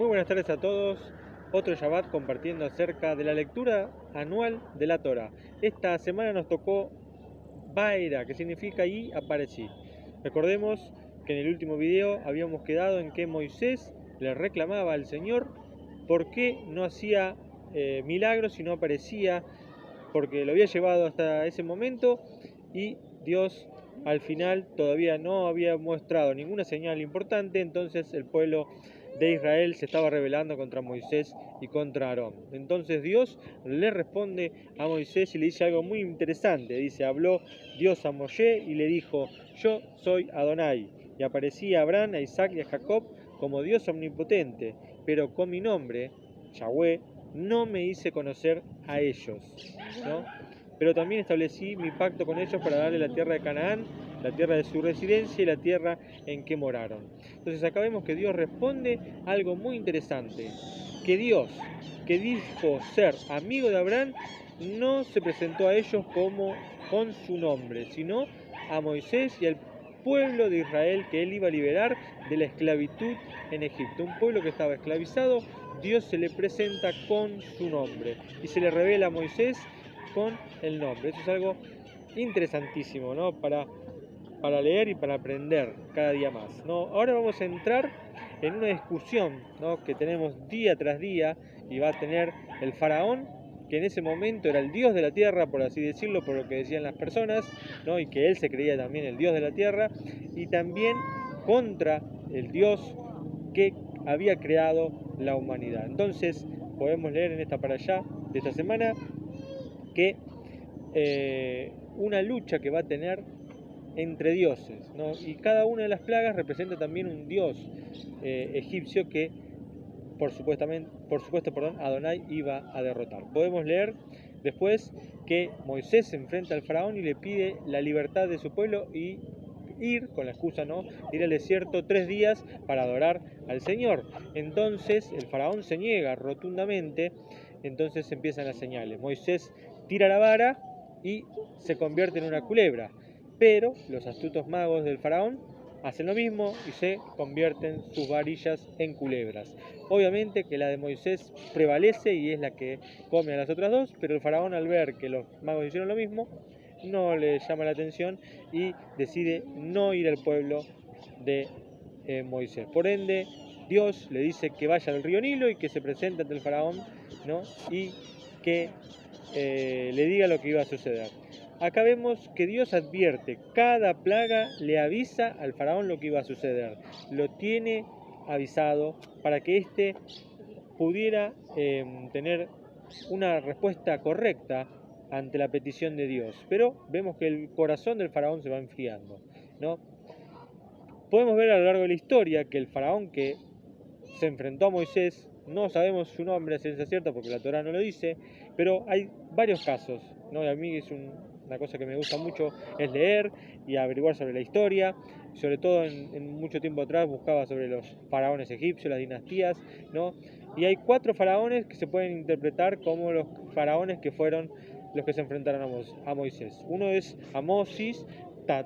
Muy buenas tardes a todos. Otro Shabbat compartiendo acerca de la lectura anual de la Torah. Esta semana nos tocó Baera, que significa y aparecí. Recordemos que en el último video habíamos quedado en que Moisés le reclamaba al Señor por qué no hacía milagros y no aparecía, porque lo había llevado hasta ese momento y Dios al final todavía no había mostrado ninguna señal importante. Entonces el pueblo de Israel se estaba rebelando contra Moisés y contra Aarón. Entonces Dios le responde a Moisés y le dice algo muy interesante. Dice: habló Dios a Moshe y le dijo: yo soy Adonai, y aparecí a Abraham, a Isaac y a Jacob como Dios omnipotente, pero con mi nombre, Yahweh, no me hice conocer a ellos, ¿no? Pero también establecí mi pacto con ellos para darle la tierra de Canaán, la tierra de su residencia y la tierra en que moraron. Entonces acá vemos que Dios responde algo muy interesante, que Dios, que dijo ser amigo de Abraham, no se presentó a ellos como con su nombre, sino a Moisés y al pueblo de Israel que él iba a liberar de la esclavitud en Egipto. Un pueblo que estaba esclavizado, Dios se le presenta con su nombre y se le revela a Moisés con el nombre. Eso es algo interesantísimo, ¿no? Para leer y para aprender cada día más, ¿no? Ahora vamos a entrar en una discusión, ¿no?, que tenemos día tras día, y va a tener el faraón, que en ese momento era el dios de la tierra, por así decirlo, por lo que decían las personas, ¿no?, y que él se creía también el dios de la tierra, y también contra el Dios que había creado la humanidad. Entonces podemos leer en esta parashá de esta semana que una lucha que va a tener entre dioses, ¿no? Y cada una de las plagas representa también un dios egipcio que por supuesto, Adonai iba a derrotar. Podemos leer después que Moisés se enfrenta al faraón y le pide la libertad de su pueblo y ir, con la excusa, ¿no?, ir al desierto 3 días para adorar al Señor. Entonces el faraón se niega rotundamente. Entonces empiezan las señales. Moisés tira la vara y se convierte en una culebra, pero los astutos magos del faraón hacen lo mismo y se convierten sus varillas en culebras. Obviamente que la de Moisés prevalece y es la que come a las otras dos, pero el faraón, al ver que los magos hicieron lo mismo, no le llama la atención y decide no ir al pueblo de Moisés. Por ende, Dios le dice que vaya al río Nilo y que se presente ante el faraón, ¿no?, y que le diga lo que iba a suceder. Acá vemos que Dios advierte, cada plaga le avisa al faraón lo que iba a suceder, lo tiene avisado para que éste pudiera tener una respuesta correcta ante la petición de Dios. Pero vemos que el corazón del faraón se va enfriando, ¿no? Podemos ver a lo largo de la historia que el faraón que se enfrentó a Moisés, no sabemos su nombre a ciencia cierta porque la Torá no lo dice, pero hay varios casos, ¿no? Y a mí es una cosa que me gusta mucho, es leer y averiguar sobre la historia. Sobre todo en mucho tiempo atrás buscaba sobre los faraones egipcios, las dinastías, ¿no? Y hay 4 faraones que se pueden interpretar como los faraones que fueron los que se enfrentaron a Moisés. Uno es Amosis,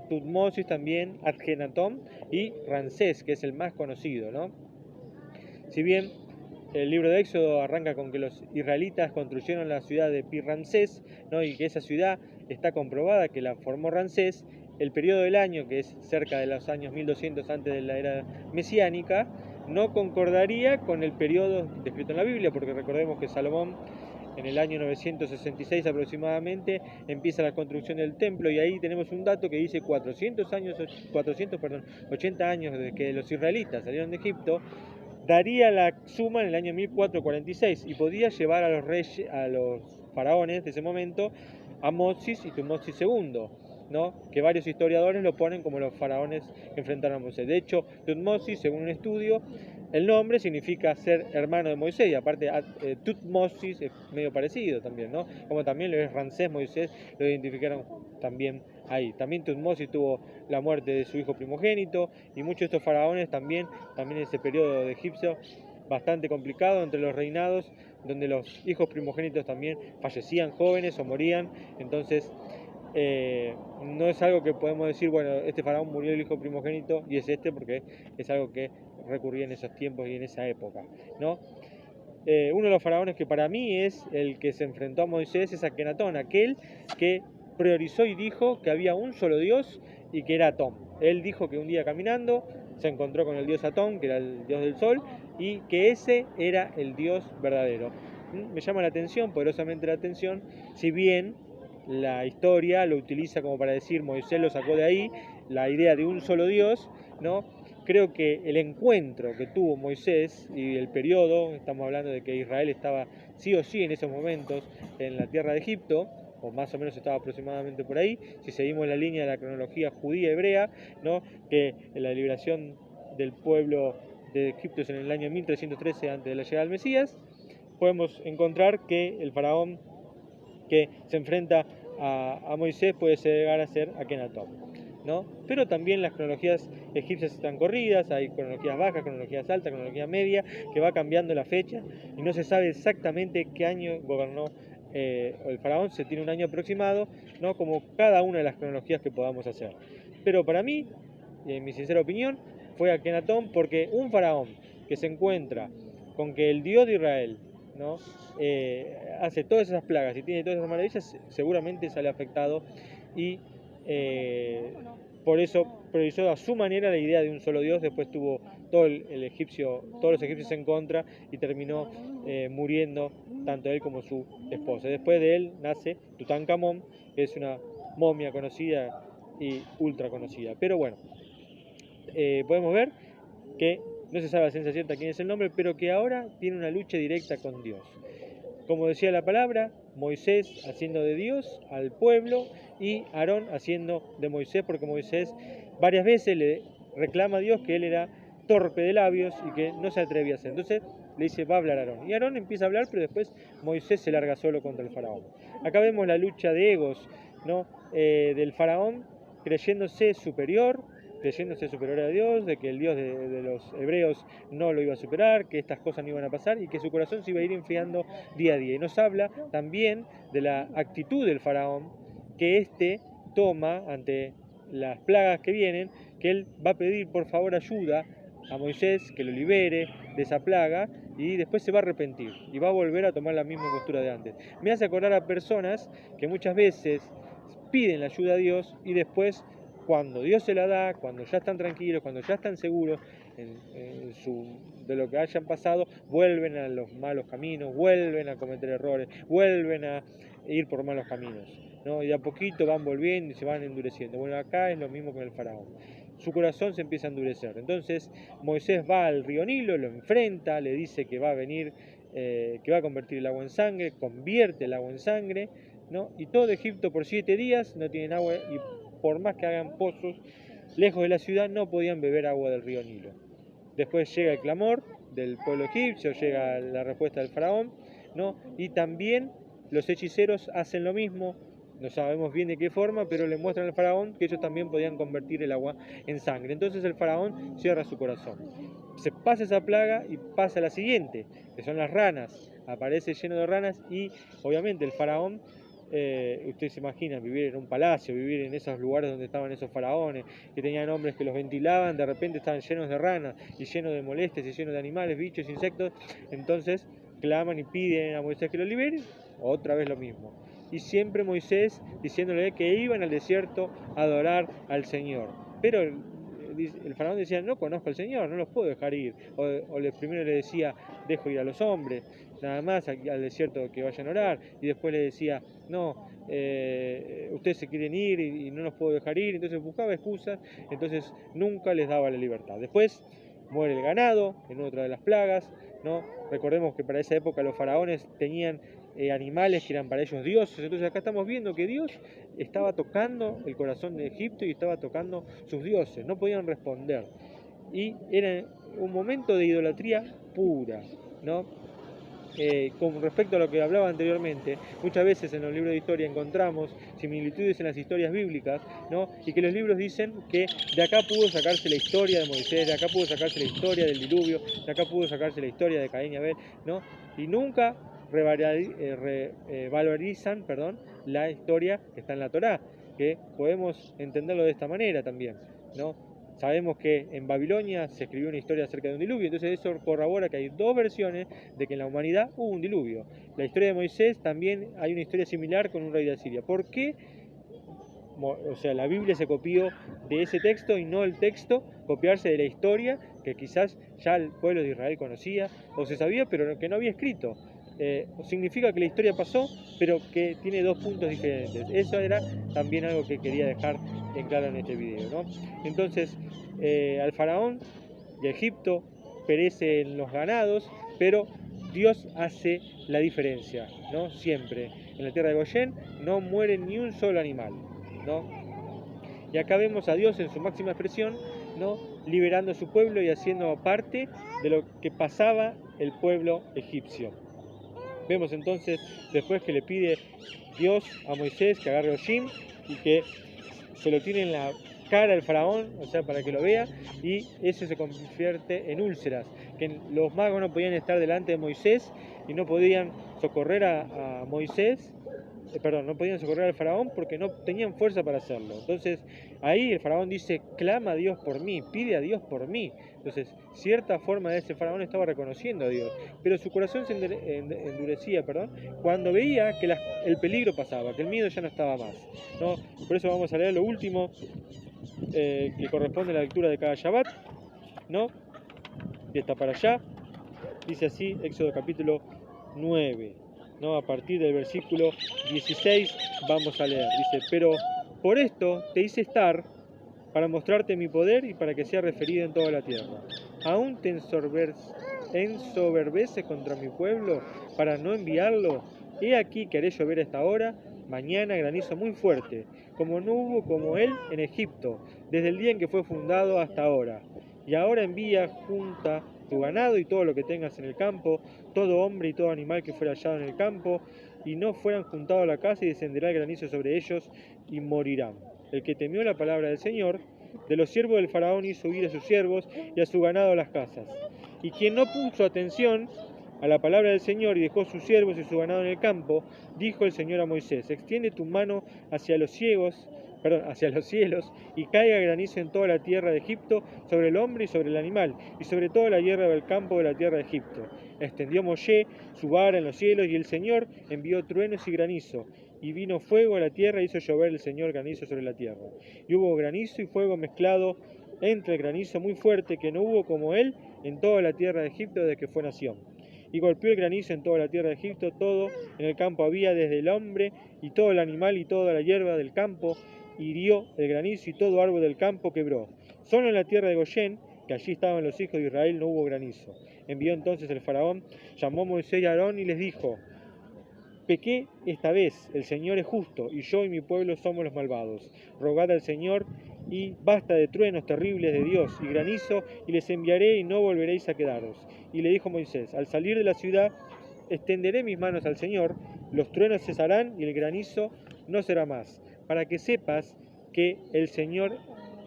Tutmosis también, Adjenatón y Ramsés, que es el más conocido, ¿no? Si bien el libro de Éxodo arranca con que los israelitas construyeron la ciudad de Pi-Ramsés, ¿no?, y que esa ciudad está comprobada que la formó Ramsés, el periodo del año, que es cerca de los años 1200 antes de la era mesiánica, no concordaría con el periodo descrito en la Biblia, porque recordemos que Salomón en el año 966 aproximadamente empieza la construcción del templo, y ahí tenemos un dato que dice 480 años desde que los israelitas salieron de Egipto. Daría la suma en el año 1446 y podía llevar a los reyes, a los faraones de ese momento, a Amosis y Tutmosis II, ¿no?, que varios historiadores lo ponen como los faraones que enfrentaron a Moisés. De hecho, Tutmosis, según un estudio, el nombre significa ser hermano de Moisés, y aparte Tutmosis es medio parecido también, ¿no?, como también lo es Ramsés. Moisés lo identificaron también ahí. También Tutmosis tuvo la muerte de su hijo primogénito, y muchos de estos faraones también en ese periodo de egipcio bastante complicado entre los reinados, donde los hijos primogénitos también fallecían jóvenes o morían. Entonces no es algo que podemos decir, bueno, este faraón murió el hijo primogénito y es este, porque es algo que recurría en esos tiempos y en esa época, ¿no? Uno de los faraones que para mí es el que se enfrentó a Moisés es Akenatón, aquel que priorizó y dijo que había un solo Dios y que era Atón. Él dijo que un día caminando se encontró con el dios Atón, que era el dios del sol, y que ese era el Dios verdadero. Me llama la atención, poderosamente la atención, si bien la historia lo utiliza como para decir Moisés lo sacó de ahí, la idea de un solo Dios, ¿no? Creo que el encuentro que tuvo Moisés y el periodo, estamos hablando de que Israel estaba sí o sí en esos momentos en la tierra de Egipto, o más o menos estaba aproximadamente por ahí, si seguimos la línea de la cronología judía hebrea, ¿no? Que la liberación del pueblo de Egipto es en el año 1313 antes de la llegada del Mesías, podemos encontrar que el faraón que se enfrenta a Moisés puede llegar a ser Akenatón, ¿no? Pero también las cronologías egipcias están corridas, hay cronologías bajas, cronologías altas, cronología media, que va cambiando la fecha y no se sabe exactamente qué año gobernó el faraón, se tiene un año aproximado, ¿no? Como cada una de las cronologías que podamos hacer. Pero para mí, en mi sincera opinión, fue Akenatón, porque un faraón que se encuentra con que el Dios de Israel, ¿no? Hace todas esas plagas y tiene todas esas maravillas, seguramente sale afectado y por eso priorizó a su manera la idea de un solo Dios. Después tuvo todos los egipcios en contra y terminó muriendo tanto él como su esposa. Después de él nace Tutankamón, que es una momia conocida y ultra conocida. Pero bueno, podemos ver que no se sabe a ciencia cierta quién es el nombre, pero que ahora tiene una lucha directa con Dios. Como decía la palabra, Moisés haciendo de Dios al pueblo y Aarón haciendo de Moisés, porque Moisés varias veces le reclama a Dios que él era torpe de labios y que no se atrevía a hacer. Entonces le dice, va a hablar Aarón. Y Aarón empieza a hablar, pero después Moisés se larga solo contra el faraón. Acá vemos la lucha de egos, ¿no? Del faraón creyéndose superior a Dios, de que el Dios de los hebreos no lo iba a superar, que estas cosas no iban a pasar y que su corazón se iba a ir enfriando día a día. Y nos habla también de la actitud del faraón que éste toma ante las plagas que vienen, que él va a pedir por favor ayuda a Moisés, que lo libere de esa plaga y después se va a arrepentir y va a volver a tomar la misma postura de antes. Me hace acordar a personas que muchas veces piden la ayuda a Dios y después cuando Dios se la da, cuando ya están tranquilos, cuando ya están seguros de lo que hayan pasado, vuelven a los malos caminos, vuelven a cometer errores, vuelven a ir por malos caminos, ¿no? Y de a poquito van volviendo y se van endureciendo. Bueno, acá es lo mismo con el faraón. Su corazón se empieza a endurecer. Entonces Moisés va al río Nilo, lo enfrenta, le dice que va a venir, que va a convertir el agua en sangre, convierte el agua en sangre, ¿no? Y todo Egipto por 7 días no tienen agua y por más que hagan pozos lejos de la ciudad no podían beber agua del río Nilo. Después llega el clamor del pueblo egipcio, llega la respuesta del faraón, ¿no? Y también los hechiceros hacen lo mismo, no sabemos bien de qué forma, pero le muestran al faraón que ellos también podían convertir el agua en sangre. Entonces el faraón cierra su corazón. Se pasa esa plaga y pasa la siguiente, que son las ranas. Aparece lleno de ranas y obviamente el faraón, ustedes se imaginan vivir en un palacio, vivir en esos lugares donde estaban esos faraones, que tenían hombres que los ventilaban, de repente estaban llenos de ranas y llenos de molestias y llenos de animales, bichos, insectos. Entonces claman y piden a Moisés que lo libere, otra vez lo mismo. Y siempre Moisés diciéndole que iban al desierto a adorar al Señor. Pero el faraón decía, no conozco al Señor, no los puedo dejar ir. O primero le decía, dejo ir a los hombres, nada más al desierto que vayan a orar. Y después le decía, no, ustedes se quieren ir y no los puedo dejar ir. Entonces buscaba excusas, entonces nunca les daba la libertad. Después muere el ganado en otra de las plagas, ¿no? Recordemos que para esa época los faraones tenían animales que eran para ellos dioses. Entonces acá estamos viendo que Dios estaba tocando el corazón de Egipto y estaba tocando sus dioses, no podían responder. Y era un momento de idolatría pura, ¿no? Con respecto a lo que hablaba anteriormente, muchas veces en los libros de historia encontramos similitudes en las historias bíblicas, ¿no? Y que los libros dicen que de acá pudo sacarse la historia de Moisés, de acá pudo sacarse la historia del diluvio, de acá pudo sacarse la historia de Caín y Abel, ¿no? Y nunca valorizan, la historia que está en la Torá, que podemos entenderlo de esta manera también, ¿no? Sabemos que en Babilonia se escribió una historia acerca de un diluvio, entonces eso corrobora que hay dos versiones de que en la humanidad hubo un diluvio. La historia de Moisés también hay una historia similar con un rey de Asiria. ¿Por qué? O sea, la Biblia se copió de ese texto y no el texto copiarse de la historia que quizás ya el pueblo de Israel conocía o se sabía, pero que no había escrito. Significa que la historia pasó, pero que tiene dos puntos diferentes. Eso era también algo que quería dejar en claro en este video, ¿no? Entonces, al faraón de Egipto perecen los ganados, pero Dios hace la diferencia, ¿no? Siempre. En la tierra de Gosén no muere ni un solo animal, ¿no? Y acá vemos a Dios en su máxima expresión, ¿no? Liberando a su pueblo y haciendo parte de lo que pasaba el pueblo egipcio. Vemos entonces después que le pide Dios a Moisés que agarre Oshim y que se lo tire en la cara al faraón, o sea, para que lo vea, y eso se convierte en úlceras, que los magos no podían estar delante de Moisés y no podían socorrer a Moisés, no podían socorrer al faraón porque no tenían fuerza para hacerlo. Entonces ahí el faraón dice, clama a Dios por mí, pide a Dios por mí. Entonces cierta forma de ese faraón estaba reconociendo a Dios, pero su corazón se endurecía cuando veía que el peligro pasaba, que el miedo ya no estaba más, ¿no? Por eso vamos a leer lo último que corresponde a la lectura de cada Shabbat, ¿no? Y está para allá, dice así, Éxodo capítulo 9. ¿No? A partir del versículo 16 vamos a leer. Dice, pero por esto te hice estar para mostrarte mi poder y para que sea referido en toda la tierra. ¿Aún te ensoberbeces contra mi pueblo para no enviarlo? He aquí que haré llover a esta hora, mañana granizo muy fuerte, como no hubo como él en Egipto, desde el día en que fue fundado hasta ahora. Y ahora envía junta tu ganado y todo lo que tengas en el campo, todo hombre y todo animal que fuera hallado en el campo, y no fueran juntados a la casa, y descenderá el granizo sobre ellos y morirán. El que temió la palabra del Señor, de los siervos del faraón hizo huir a sus siervos y a su ganado a las casas. Y quien no puso atención a la palabra del Señor y dejó sus siervos y su ganado en el campo, dijo el Señor a Moisés, extiende tu mano hacia los cielos y caiga granizo en toda la tierra de Egipto, sobre el hombre y sobre el animal, y sobre toda la hierba del campo de la tierra de Egipto. Extendió Moshe su vara en los cielos, y el Señor envió truenos y granizo, y vino fuego a la tierra, e hizo llover el Señor granizo sobre la tierra. Y hubo granizo y fuego mezclado entre el granizo muy fuerte, que no hubo como él en toda la tierra de Egipto desde que fue nación. Y golpeó el granizo en toda la tierra de Egipto, todo en el campo había, desde el hombre y todo el animal y toda la hierba del campo, hirió el granizo y todo árbol del campo quebró. Solo en la tierra de Gosén, que allí estaban los hijos de Israel, no hubo granizo. Envió entonces el faraón, llamó a Moisés y a Aarón y les dijo, pequé esta vez, el Señor es justo, y yo y mi pueblo somos los malvados. Rogad al Señor y basta de truenos terribles de Dios y granizo, y les enviaré y no volveréis a quedaros. Y le dijo Moisés, al salir de la ciudad, extenderé mis manos al Señor, los truenos cesarán y el granizo no será más, para que sepas que el Señor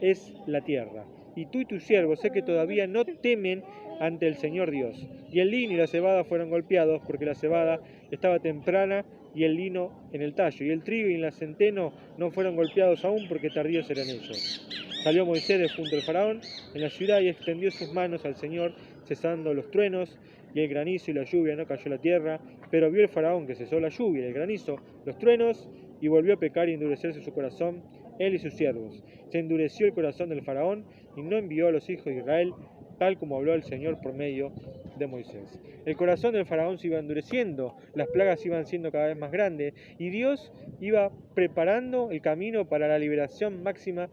es la tierra. Y tú y tus siervos sé que todavía no temen ante el Señor Dios. Y el lino y la cebada fueron golpeados, porque la cebada estaba temprana y el lino en el tallo. Y el trigo y el centeno no fueron golpeados aún, porque tardíos eran ellos. Salió Moisés de junto al faraón en la ciudad y extendió sus manos al Señor, cesando los truenos y el granizo y la lluvia no cayó a la tierra. Pero vio el faraón que cesó la lluvia y el granizo, los truenos, y volvió a pecar y endurecerse su corazón, él y sus siervos. Se endureció el corazón del faraón y no envió a los hijos de Israel, tal como habló el Señor por medio de Moisés. El corazón del faraón se iba endureciendo, las plagas iban siendo cada vez más grandes y Dios iba preparando el camino para la liberación máxima,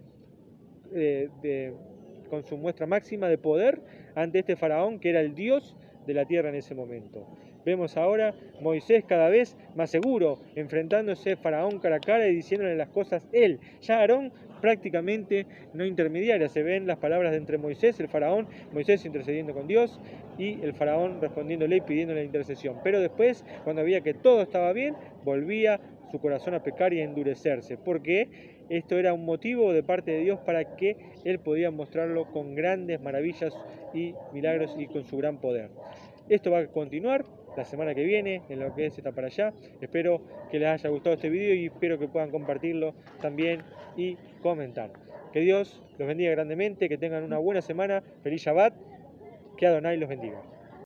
con su muestra máxima de poder ante este faraón que era el Dios de la tierra en ese momento. Vemos ahora Moisés cada vez más seguro, enfrentándose a Faraón cara a cara y diciéndole las cosas él. Ya Aarón prácticamente no intermediaria. Se ven las palabras de entre Moisés, el Faraón, Moisés intercediendo con Dios y el Faraón respondiéndole y pidiéndole la intercesión. Pero después, cuando veía que todo estaba bien, volvía su corazón a pecar y a endurecerse, porque esto era un motivo de parte de Dios para que Él podía mostrarlo con grandes maravillas y milagros y con su gran poder. Esto va a continuar la semana que viene en lo que es Está para allá. Espero que les haya gustado este video y espero que puedan compartirlo también y comentar. Que Dios los bendiga grandemente, que tengan una buena semana, feliz Shabbat, que Adonai los bendiga.